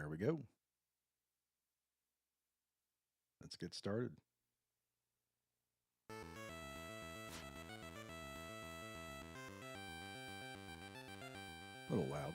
There we go. Let's get started. A little loud.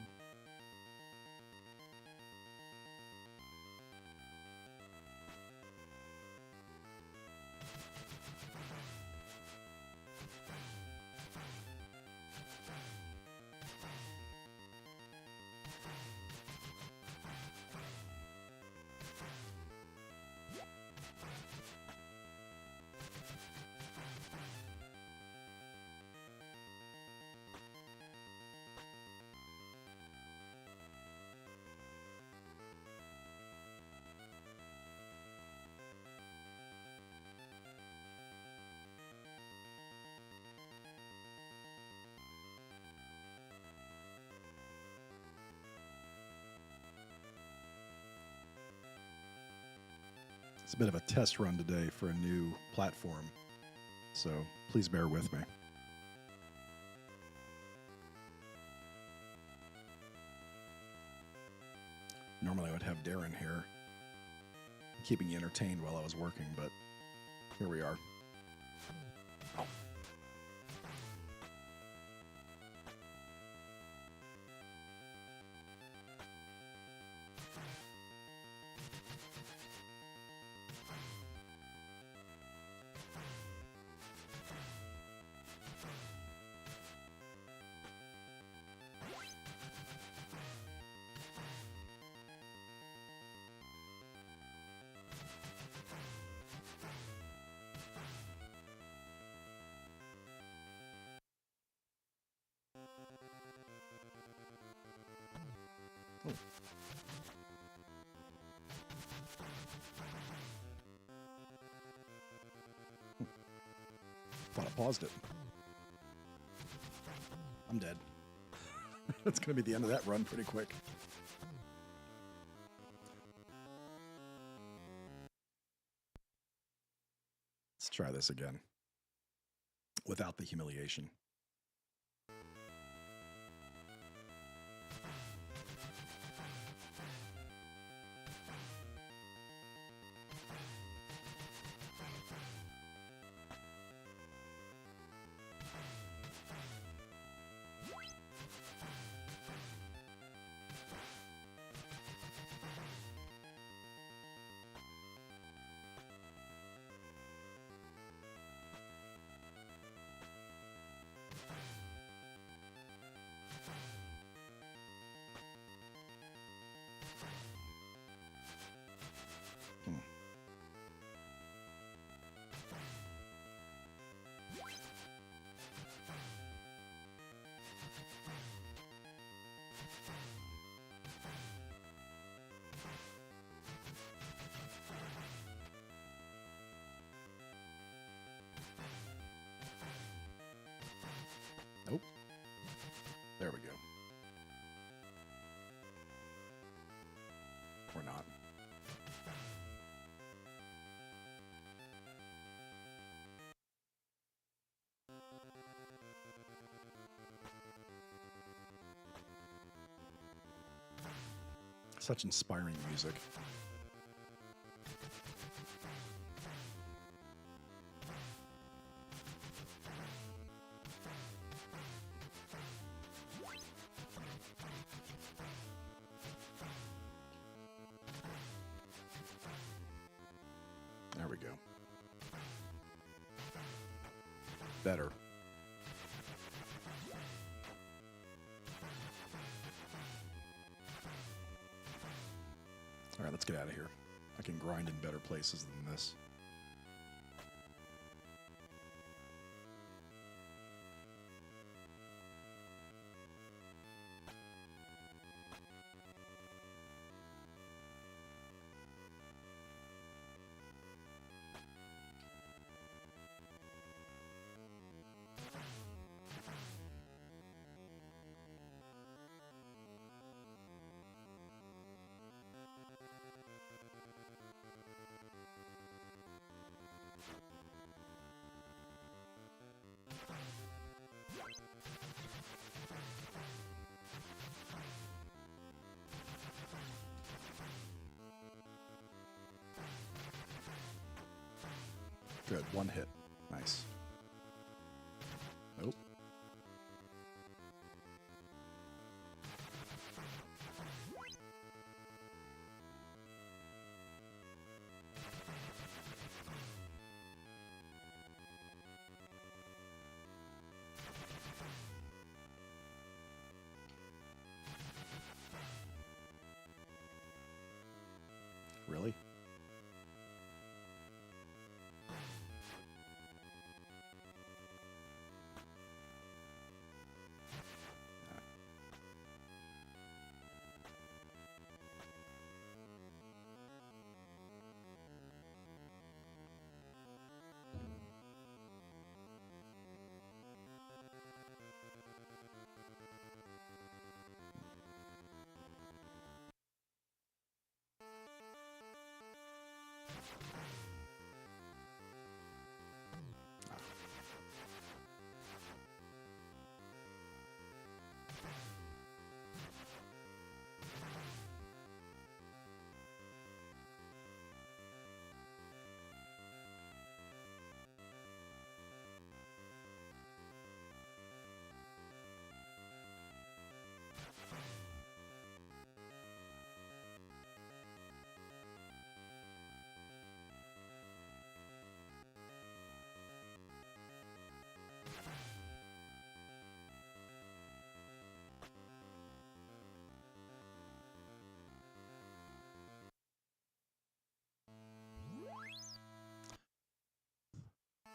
It's a bit of a test run today for a new platform, so please bear with me. Normally I would have Darren here, keeping you entertained while I was working, but here we are. Oh. Oh. Thought I paused it. I'm dead. That's going to be the end of that run pretty quick. Let's try this again. Without the humiliation. Nope. There we go. Or not. Such inspiring music. There we go. Better. All right, let's get out of here. I can grind in better places than this. Good. One hit. Nice. Nope. Really?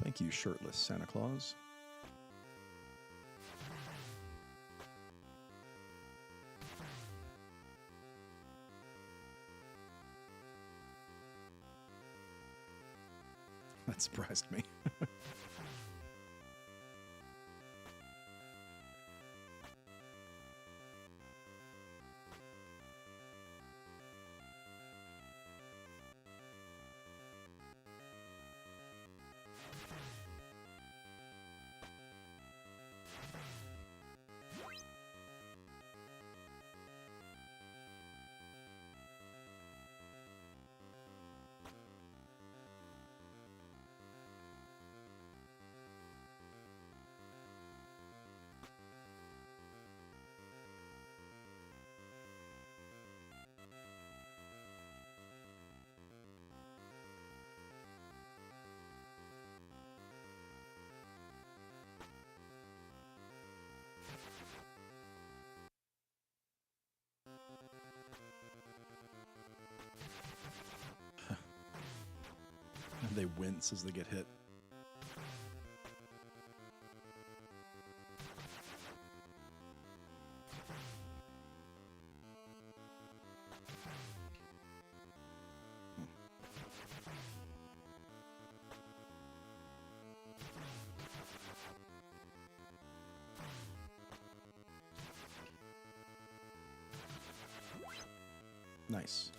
Thank you, shirtless Santa Claus. That surprised me. They wince as they get hit. Nice.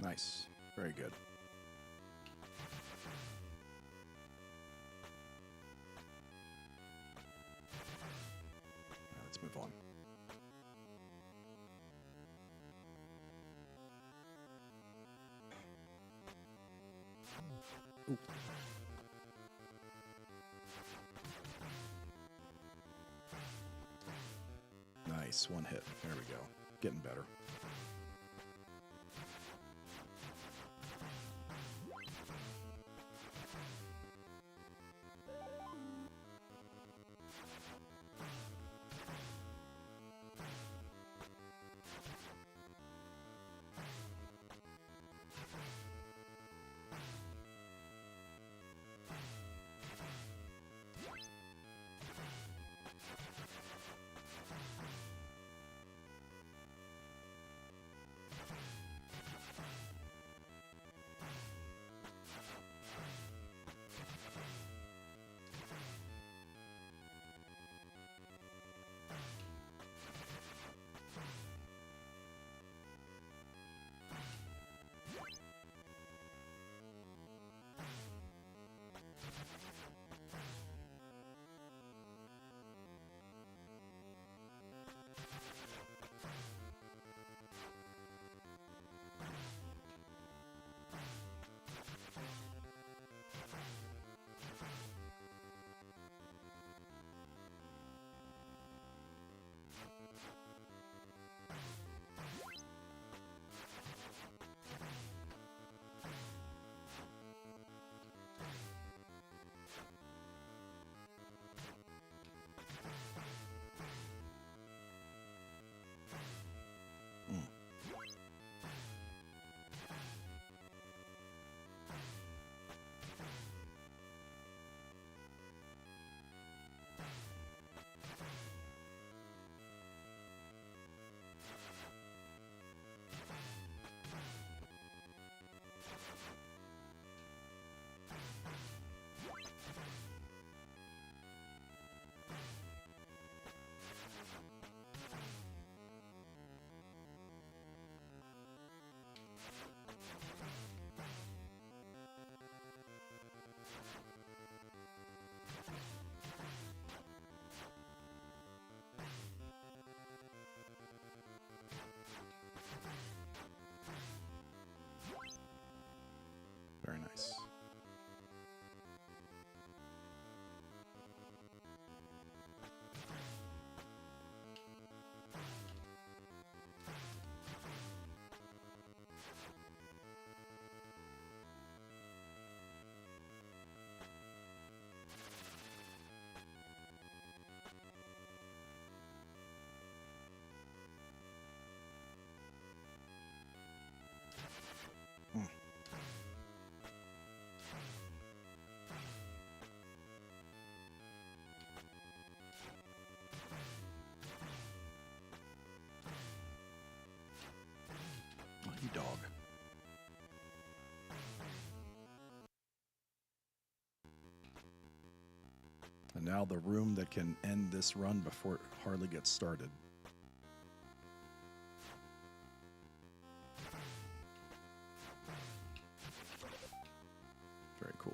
Nice. Very good. Let's Ooh. Nice, one hit. There we go. Getting better. Very nice. Lucky dog. And now the room that can end this run before it hardly gets started. Very cool.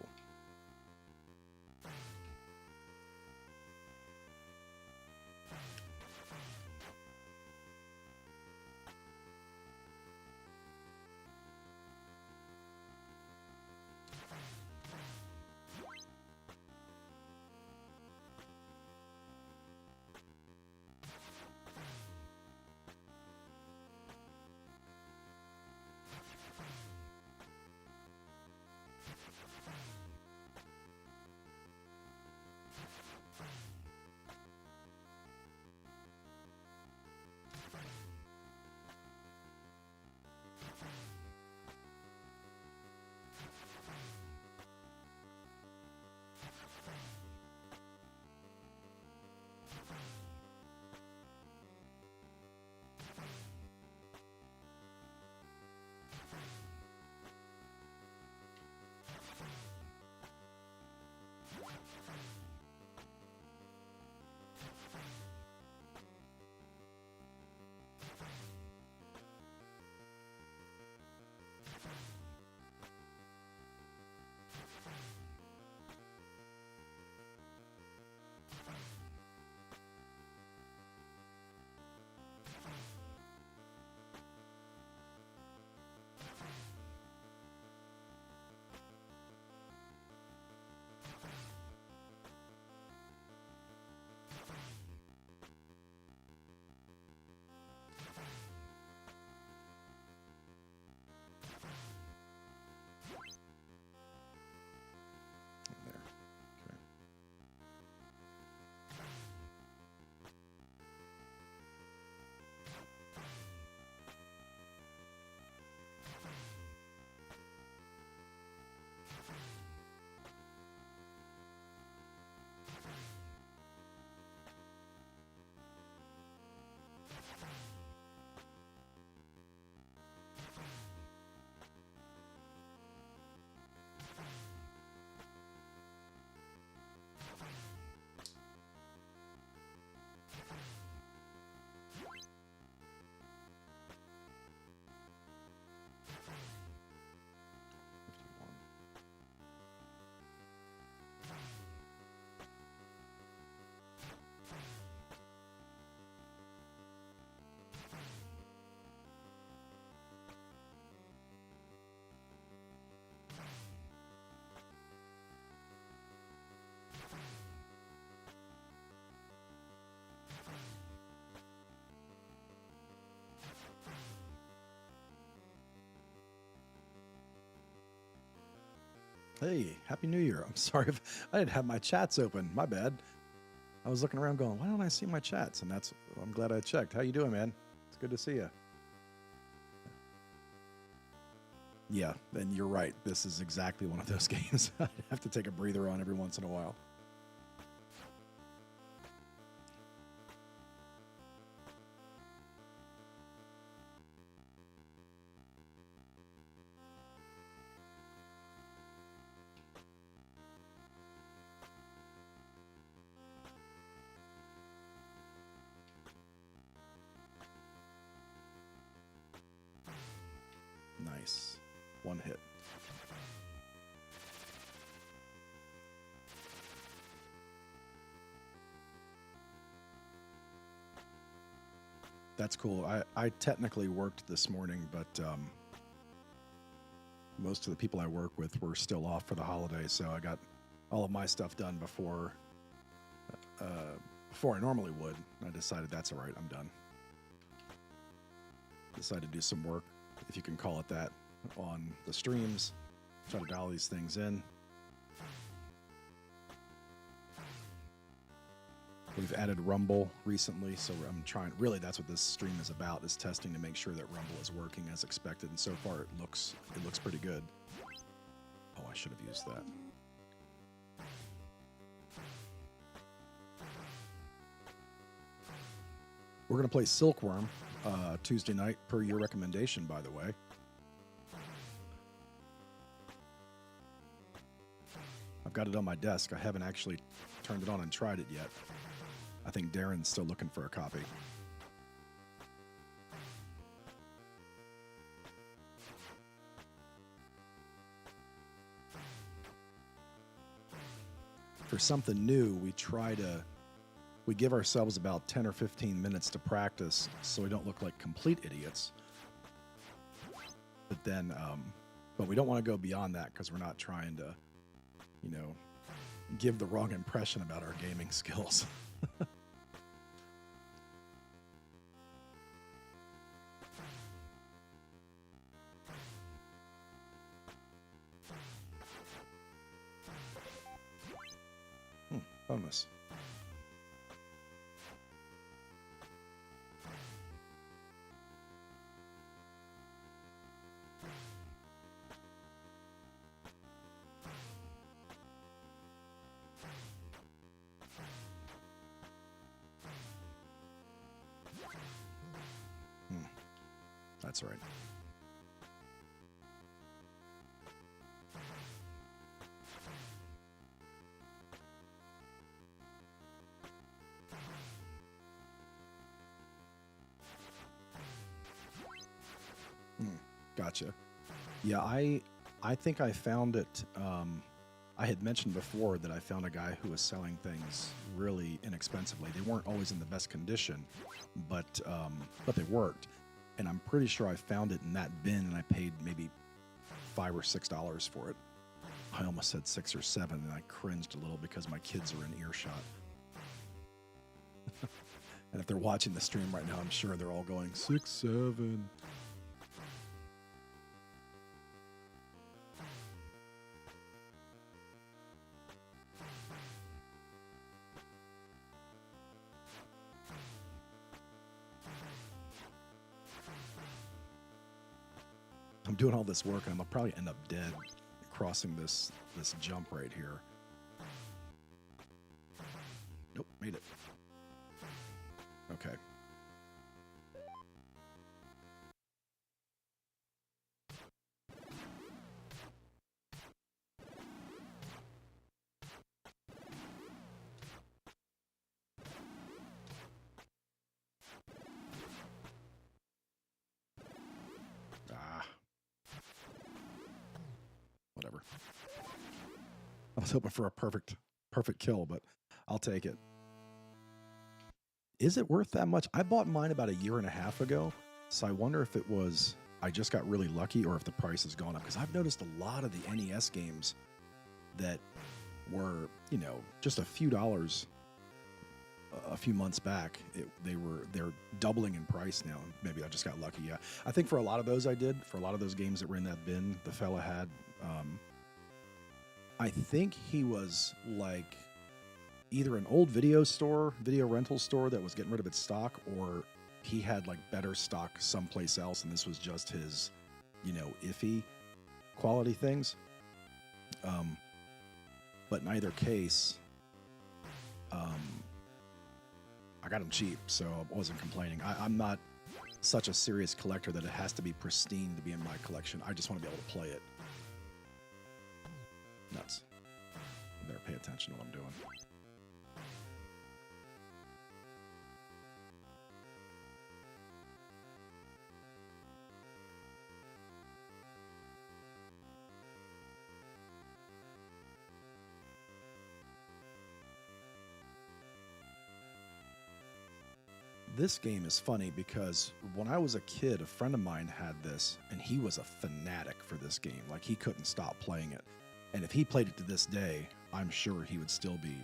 Hey, Happy New Year. I'm sorry if I didn't have my chats open. My bad. I was looking around going, why don't I see my chats? And I'm glad I checked. How you doing, man? It's good to see you. Yeah, and you're right. This is exactly one of those games I have to take a breather on every once in a while. Nice. One hit. That's cool. I technically worked this morning, but most of the people I work with were still off for the holidays, so I got all of my stuff done before I normally would. I decided that's all right. I'm done. Decided to do some work, if you can call it that, on the streams. Try to dial these things in. We've added Rumble recently, so I'm trying. Really, that's what this stream is about: is testing to make sure that Rumble is working as expected. And so far, it looks pretty good. Oh, I should have used that. We're gonna play Silkworm Tuesday night, per your recommendation, by the way. I've got it on my desk. I haven't actually turned it on and tried it yet. I think Darren's still looking for a copy. For something new, we give ourselves about 10 or 15 minutes to practice so we don't look like complete idiots. But then, but we don't want to go beyond that because we're not trying to, give the wrong impression about our gaming skills. Bonus. That's right. Gotcha. Yeah, I think I found it. I had mentioned before that I found a guy who was selling things really inexpensively. They weren't always in the best condition, but they worked. And I'm pretty sure I found it in that bin, and I paid maybe $5 or $6 for it. I almost said 6 or 7, and I cringed a little because my kids are in earshot. And if they're watching the stream right now, I'm sure they're all going 6, 7. I'm doing all this work, and I'll probably end up dead crossing this jump right here. Nope, made it. Okay. Whatever. I was hoping for a perfect kill, but I'll take it. Is it worth that much? I bought mine about 1.5 years ago, so I wonder if it was I just got really lucky or if the price has gone up, because I've noticed a lot of the NES games that were, just a few dollars a few months back, they're doubling in price now. Maybe I just got lucky. Yeah, I think for a lot of those I did. For a lot of those games that were in that bin, the fella had I think he was like either an old video rental store that was getting rid of its stock, or he had like better stock someplace else, and this was just his, iffy quality things. Um, but in either case, I got them cheap, so I wasn't complaining. I'm not such a serious collector that it has to be pristine to be in my collection. I just want to be able to play it. Nuts. I better pay attention to what I'm doing. This game is funny because when I was a kid, a friend of mine had this, and he was a fanatic for this game. Like, he couldn't stop playing it. And if he played it to this day, I'm sure he would still be,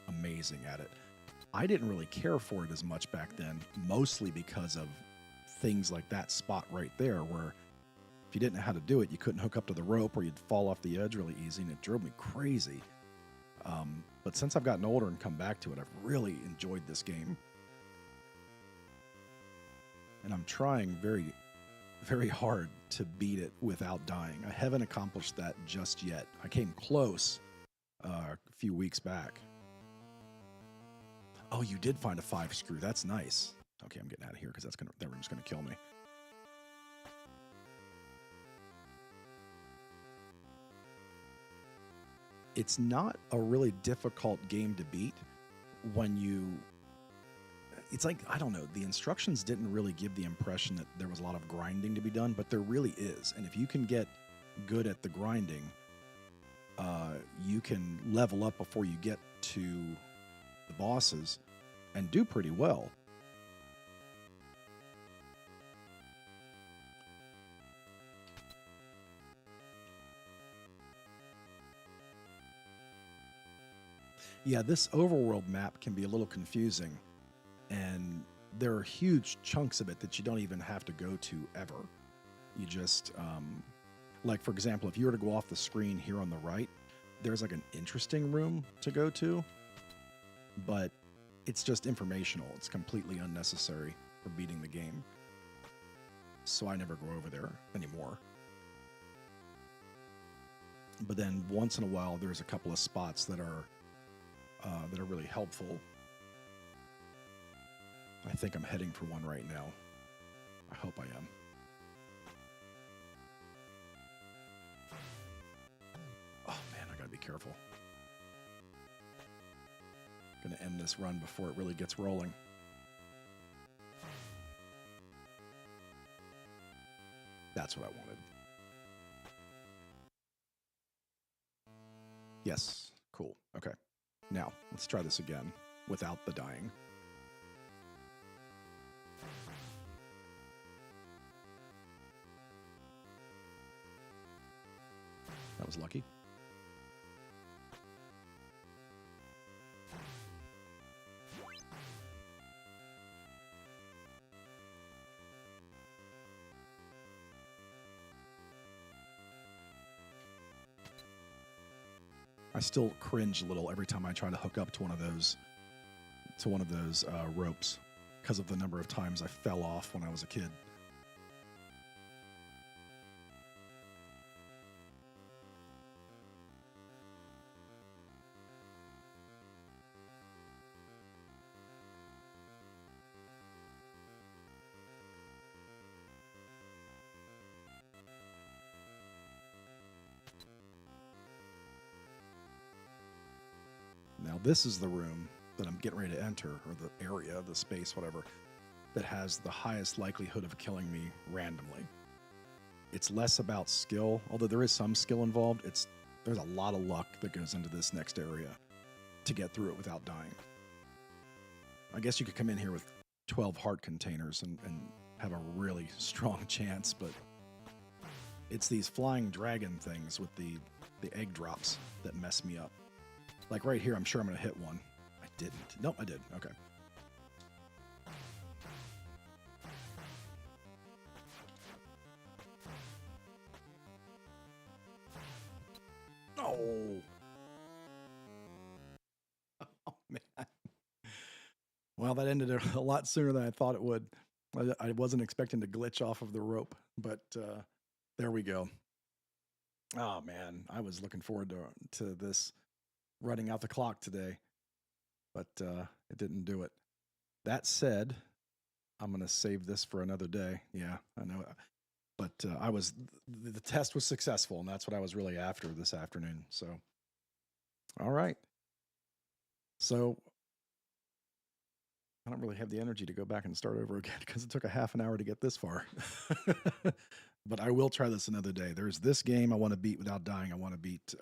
amazing at it. I didn't really care for it as much back then, mostly because of things like that spot right there, where if you didn't know how to do it, you couldn't hook up to the rope, or you'd fall off the edge really easy, and it drove me crazy. But since I've gotten older and come back to it, I've really enjoyed this game. And I'm trying very, very hard to beat it without dying. I haven't accomplished that just yet. I came close a few weeks back. Oh, you did find a 5-screw. That's nice. Okay, I'm getting out of here because that room's gonna kill me. It's not a really difficult game to beat when you... It's like, I don't know, the instructions didn't really give the impression that there was a lot of grinding to be done, but there really is. And if you can get good at the grinding, you can level up before you get to the bosses and do pretty well. Yeah, this overworld map can be a little confusing. And there are huge chunks of it that you don't even have to go to ever. You just, like, for example, if you were to go off the screen here on the right, there's like an interesting room to go to, but it's just informational. It's completely unnecessary for beating the game. So I never go over there anymore. But then once in a while, there's a couple of spots that are really helpful. I think I'm heading for one right now. I hope I am. Oh man, I gotta be careful. Gonna end this run before it really gets rolling. That's what I wanted. Yes, cool. Okay. Now, let's try this again without the dying. That was lucky. I still cringe a little every time I try to hook up to one of those ropes because of the number of times I fell off when I was a kid. Now this is the room that I'm getting ready to enter, or the area, the space, whatever, that has the highest likelihood of killing me randomly. It's less about skill, although there is some skill involved. There's a lot of luck that goes into this next area to get through it without dying. I guess you could come in here with 12 heart containers and have a really strong chance, but it's these flying dragon things with the egg drops that mess me up. Like right here, I'm sure I'm going to hit one. I didn't. Nope, I did. Okay. Well, that ended a lot sooner than I thought it would. I wasn't expecting to glitch off of the rope, but there we go. Oh man, I was looking forward to this running out the clock today, but it didn't do it. That said, I'm gonna save this for another day. Yeah, I know, but the test was successful, and that's what I was really after this afternoon. So, all right. So I don't really have the energy to go back and start over again because it took a half an hour to get this far. But I will try this another day. There's this game I want to beat without dying. I want to beat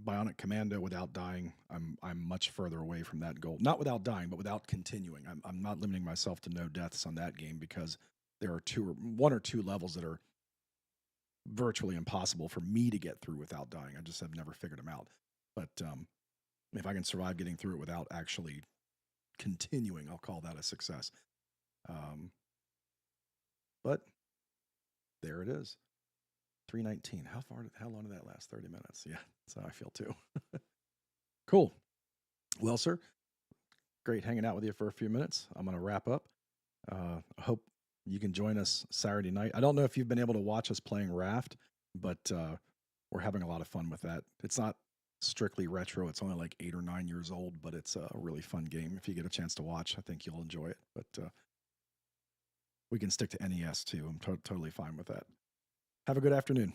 Bionic Commando without dying. I'm much further away from that goal. Not without dying, but without continuing. I'm not limiting myself to no deaths on that game because there are one or two levels that are virtually impossible for me to get through without dying. I just have never figured them out. But if I can survive getting through it without actually continuing, I'll call that a success. But there it is. 319. How long did that last? 30 minutes. Yeah, that's how I feel too. Cool. Well, sir, great hanging out with you for a few minutes. I'm going to wrap up. I hope you can join us Saturday night. I don't know if you've been able to watch us playing Raft, but we're having a lot of fun with that. It's not strictly retro. It's only like 8 or 9 years old, but it's a really fun game. If you get a chance to watch, I think you'll enjoy it. But we can stick to NES too. I'm totally fine with that. Have a good afternoon.